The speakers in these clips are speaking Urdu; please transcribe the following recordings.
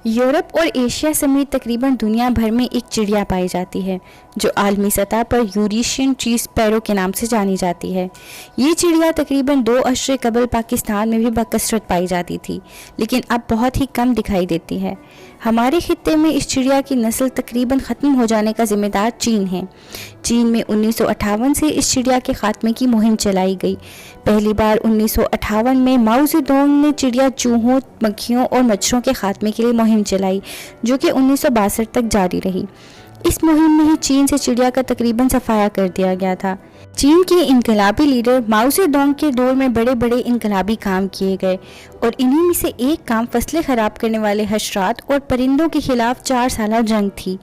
یورپ اور ایشیا سمیت تقریباً دنیا بھر میں ایک چڑیا پائی جاتی ہے جو عالمی سطح پر یوریشین ٹری اسپیرو کے نام سے جانی جاتی ہے۔ یہ چڑیا تقریباً 2 عشرے قبل پاکستان میں بھی بکثرت پائی جاتی تھی، لیکن اب بہت ہی کم دکھائی دیتی ہے۔ ہمارے خطے میں اس چڑیا کی نسل تقریباً ختم ہو جانے کا ذمہ دار چین ہے۔ چین میں 1958 سے اس چڑیا کے خاتمے کی مہم چلائی گئی۔ پہلی بار 1958 میں ماؤ زیدونگ نے چڑیا چوہوں، مکھیوں اور مچھروں کے خاتمے کے لیے مہم چلائی، جو کہ 1962 تک جاری رہی۔ اس مہم میں ہی چین سے چڑیا کا تقریباً صفایا کر دیا گیا تھا۔ چین کے انقلابی لیڈر ماؤ زیدونگ کے دور میں بڑے بڑے انقلابی کام کیے گئے، اور انہی میں سے ایک کام فصلیں خراب کرنے والے حشرات اور پرندوں کے خلاف 4 سالہ جنگ تھی۔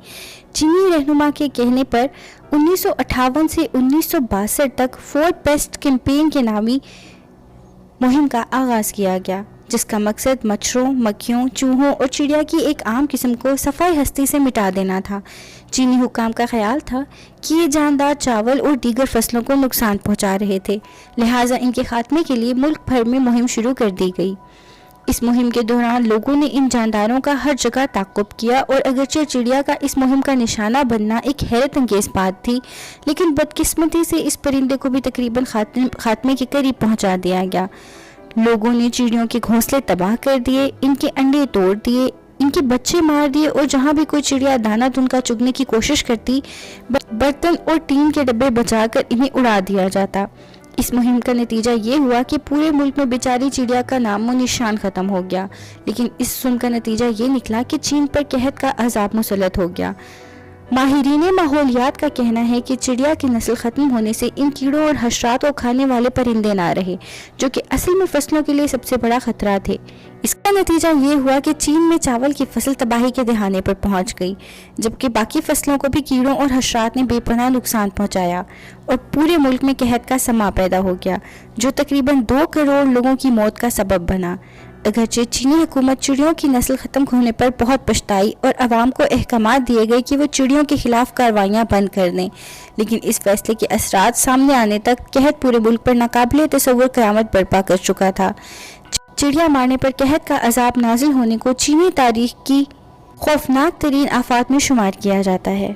چینی رہنما کے کہنے پر 1958 سے 1962 تک فورٹ پیسٹ کیمپین کے نامی مہم کا آغاز کیا گیا، جس کا مقصد مچھروں، مکھیوں، چوہوں اور چڑیا کی ایک عام قسم کو صفائی ہستی سے مٹا دینا تھا۔ چینی حکام کا خیال تھا کہ یہ جاندار چاول اور دیگر فصلوں کو نقصان پہنچا رہے تھے، لہٰذا ان کے خاتمے کے لیے ملک بھر میں مہم شروع کر دی گئی۔ اس مہم کے دوران لوگوں نے ان جانداروں کا ہر جگہ تعقب کیا، اور اگرچہ چڑیا کا اس مہم کا نشانہ بننا ایک حیرت انگیز بات تھی، لیکن بدقسمتی سے اس پرندے کو بھی تقریباً خاتمے کے قریب پہنچا دیا گیا۔ لوگوں نے چڑیوں کے گھونسلے تباہ کر دیے، ان کے انڈے توڑ دیے، ان کے بچے مار دیے، اور جہاں بھی کوئی چڑیا دانہ دن کا چگنے کی کوشش کرتی، برتن اور ٹین کے ڈبے بچا کر انہیں اڑا دیا جاتا۔ اس مہم کا نتیجہ یہ ہوا کہ پورے ملک میں بیچاری چڑیا کا نام و نشان ختم ہو گیا، لیکن اس ظلم کا نتیجہ یہ نکلا کہ چین پر قحط کا عذاب مسلط ہو گیا۔ ماہرین ماحولیات کا کہنا ہے کہ چڑیا کی نسل ختم ہونے سے ان کیڑوں اور حشرات کو کھانے والے پرندے نہ رہے، جو کہ اصل میں فصلوں کے لیے سب سے بڑا خطرہ تھے۔ اس کا نتیجہ یہ ہوا کہ چین میں چاول کی فصل تباہی کے دہانے پر پہنچ گئی، جبکہ باقی فصلوں کو بھی کیڑوں اور حشرات نے بے پناہ نقصان پہنچایا، اور پورے ملک میں قحط کا سما پیدا ہو گیا، جو تقریباً 2 کروڑ لوگوں کی موت کا سبب بنا۔ اگرچہ چینی حکومت چڑیوں کی نسل ختم ہونے پر بہت پچھتائی، اور عوام کو احکامات دیے گئے کہ وہ چڑیوں کے خلاف کارروائیاں بند کر دیں، لیکن اس فیصلے کے اثرات سامنے آنے تک قحط پورے ملک پر ناقابل تصور قیامت برپا کر چکا تھا۔ چڑیا مارنے پر قحط کا عذاب نازل ہونے کو چینی تاریخ کی خوفناک ترین آفات میں شمار کیا جاتا ہے۔